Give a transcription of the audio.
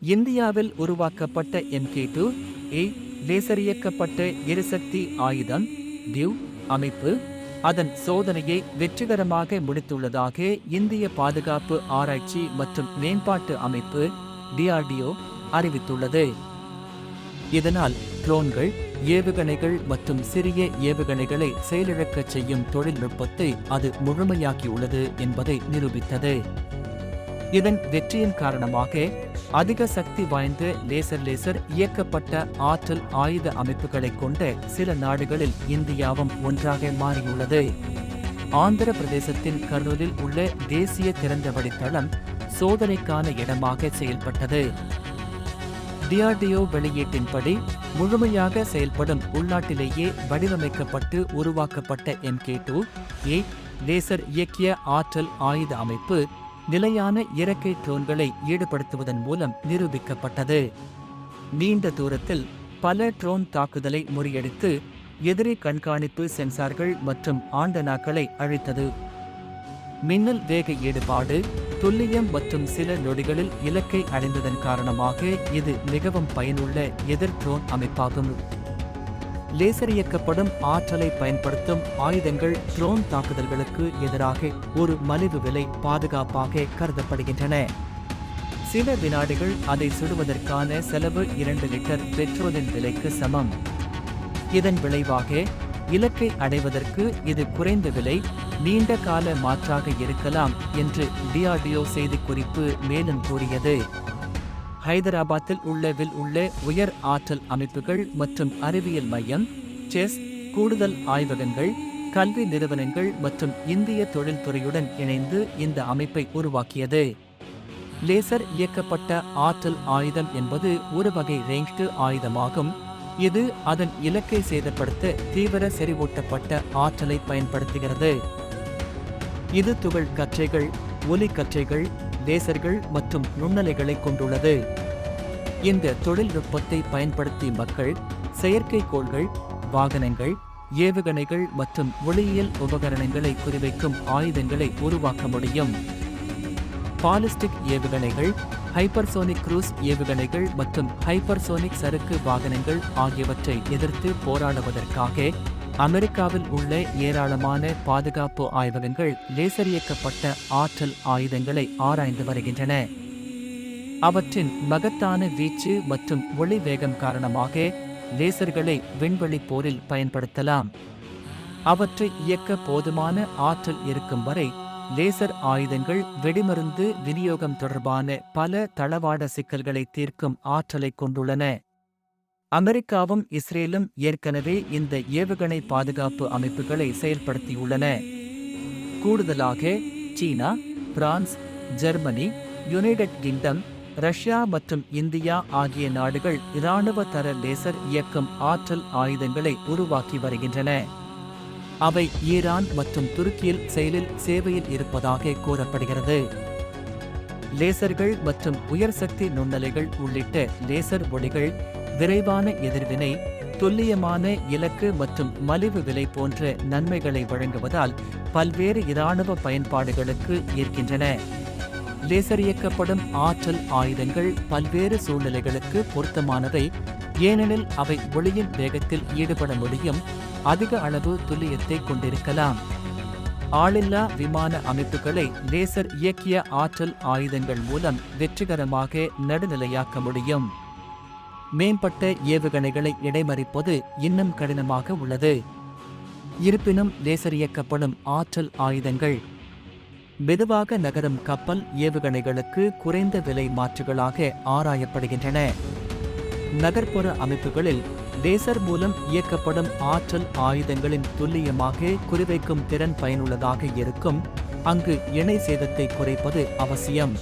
இந்தியாவில் உருவாக்கப்பட்ட MK2A laser இயக்கப்பட்ட எரிசக்தி ஆயுதம் டியூ அமைப்பு அதன் சோதனையை வெற்றிகரமாக முடித்துள்ளதாக இந்திய பாதுகாப்பு ஆராய்ச்சி மற்றும் மேம்பாட்டு அமைப்பு DRDO அறிவித்துள்ளது. இதனால் ட்ரோன்கள், ஏவுகணைகள் மற்றும் சிறிய ஏவுகணைகளை செயலிழக்கச் செய்யும் தொழில்நுட்பத்தை அது முழுமையாக்கியுள்ளது என்பதை நிரூபித்தது. இதன் வெற்றியின் காரணமாக அதிக சக்தி வாய்ந்த லேசர் இயக்கப்பட்ட ஆற்றல் ஆயுத அமைப்புகளை கொண்ட சில நாடுகளில் இந்தியாவும் ஒன்றாக மாறியுள்ளது. ஆந்திர பிரதேசத்தின் கர்னூலில் உள்ள தேசிய திறந்தவெளி தளம் சோதனைக்கான இடமாக செயல்பட்டது. DRDO வெளியீட்டின்படி முழுமையாக செயல்படும் உள்நாட்டிலேயே வடிவமைக்கப்பட்டு உருவாக்கப்பட்ட MK2A லேசர் இயக்கிய ஆற்றல் ஆயுத அமைப்பு நிலையான இறக்கை ட்ரோன்களை ஈடுபடுத்துவதன் மூலம் நிரூபிக்கப்பட்டது. நீண்ட தூரத்தில் பல ட்ரோன் தாக்குதலை முறியடித்து எதிரி கண்காணிப்பு சென்சார்கள் மற்றும் ஆண்டனாக்களை அழித்தது. மின்னல் வேக ஈடுபாடு, துல்லியம் மற்றும் சில நொடிகளில் இலக்கை அடைந்ததன் காரணமாக இது மிகவும் பயனுள்ள எதிர் ட்ரோன் அமைப்பாகும். லேசர் இயக்கப்படும் ஆற்றலை பயன்படுத்தும் ஆயுதங்கள் ட்ரோன் தாக்குதல்களுக்கு எதிராக ஒரு மலிவு விலை பாதுகாப்பாக கருதப்படுகின்றன. சில வினாடிகள் அதை சுடுவதற்கான செலவு 2 லிட்டர் பெட்ரோலின் விலைக்கு சமம். இதன் விளைவாக இலக்கை அடைவதற்கு இது குறைந்த விலை, நீண்ட கால மாற்றாக இருக்கலாம் என்று DRDO செய்திக்குறிப்பு மேலும் கூறியது. ஹைதராபாத்தில் உள்ள உயர் ஆற்றல் அமைப்புகள் மற்றும் அறிவியல் மையம், செஸ், கூடுதல் ஆய்வகங்கள், கல்வி நிறுவனங்கள் மற்றும் இந்திய தொழில்துறையுடன் இணைந்து இந்த அமைப்பை உருவாக்கியது. லேசர் இயக்கப்பட்ட ஆற்றல் ஆயுதம் என்பது ஒரு வகை ரேஞ்ச்டு ஆயுதமாகும். இது அதன் இலக்கை சேதப்படுத்த தீவிர செறிவூட்டப்பட்ட ஆற்றலை பயன்படுத்துகிறது. இது துகள் கற்றைகள், ஒலி கற்றைகள், லேசர்கள் மற்றும் நுண்ணலைகளை கொண்டுள்ளது. இந்த தொழில்நுட்பத்தை பயன்படுத்தி மக்கள், செயற்கைக்கோள்கள், வாகனங்கள், ஏவுகணைகள் மற்றும் ஒளியியல் உபகரணங்களை குறிவைக்கும் ஆயுதங்களை உருவாக்க முடியும். பாலிஸ்டிக் ஏவுகணைகள், ஹைப்பர்சோனிக் குரூஸ் ஏவுகணைகள் மற்றும் ஹைப்பர்சோனிக் சறுக்கு வாகனங்கள் ஆகியவற்றை எதிர்த்து போராடுவதற்காக அமெரிக்காவில் உள்ள ஏராளமான பாதுகாப்பு ஆய்வகங்கள் லேசர் இயக்கப்பட்ட ஆற்றல் ஆயுதங்களை ஆராய்ந்து வருகின்றன. அவற்றின் மகத்தான வீச்சு மற்றும் ஒளி வேகம் காரணமாக லேசர்களை விண்வெளி போரில் பயன்படுத்தலாம். அவற்றை இயக்க போதுமான ஆற்றல் இருக்கும் வரை லேசர் ஆயுதங்கள் வெடிமருந்து விநியோகம் தொடர்பான பல தளவாட சிக்கல்களை தீர்க்கும் ஆற்றலை கொண்டுள்ளன. அமெரிக்காவும் இஸ்ரேலும் ஏற்கனவே இந்த ஏவுகணை பாதுகாப்பு அமைப்புகளை செயல்படுத்தியுள்ளன. கூடுதலாக China, France, Germany, United Kingdom, Russia மற்றும் இந்தியா ஆகிய நாடுகள் இராணுவ தர லேசர் இயக்கும் ஆற்றல் ஆயுதங்களை உருவாக்கி வருகின்றன. அவை ஈரான் மற்றும் துருக்கியில் சேவையில் இருப்பதாக கூறப்படுகிறது. லேசர்கள் மற்றும் உயர் சக்தி நுண்ணலைகள் உள்ளிட்ட லேசர் ஒளிகள் விரைவான எதிர்வினை, துல்லியமான இலக்கு மற்றும் மலிவு விலை போன்ற நன்மைகளை வழங்குவதால் பல்வேறு இராணுவ பயன்பாடுகளுக்கு ஏற்கின்றன. லேசர் இயக்கப்படும் ஆற்றல் ஆயுதங்கள் பல்வேறு சூழ்நிலைகளுக்கு பொருத்தமானவை, ஏனெனில் அவை ஒளியின் வேகத்தில் ஈடுபட முடியும், அதிக அளவு துல்லியத்தை கொண்டிருக்கலாம். ஆளில்லா விமான அமைப்புகளை லேசர் இயக்கிய ஆற்றல் ஆயுதங்கள் மூலம் வெற்றிகரமாக நடுநிலையாக்க முடியும். மேம்பட்ட ஏவுகணைகளை இடைமறிப்பது இன்னும் கடினமாக உள்ளது. இருப்பினும் லேசர் இயக்கப்படும் ஆற்றல் ஆயுதங்கள் மெதுவாக நகரும் கப்பல் ஏவுகணைகளுக்கு குறைந்த விலை மாற்றுகளாக ஆராயப்படுகின்றன. நகர்ப்புற அமைப்புகளில் லேசர் மூலம் இயக்கப்படும் ஆற்றல் ஆயுதங்களின் துல்லியமாக குறிவைக்கும் திறன் பயனுள்ளதாக இருக்கும். அங்கு இணை சேதத்தை குறைப்பது அவசியம்.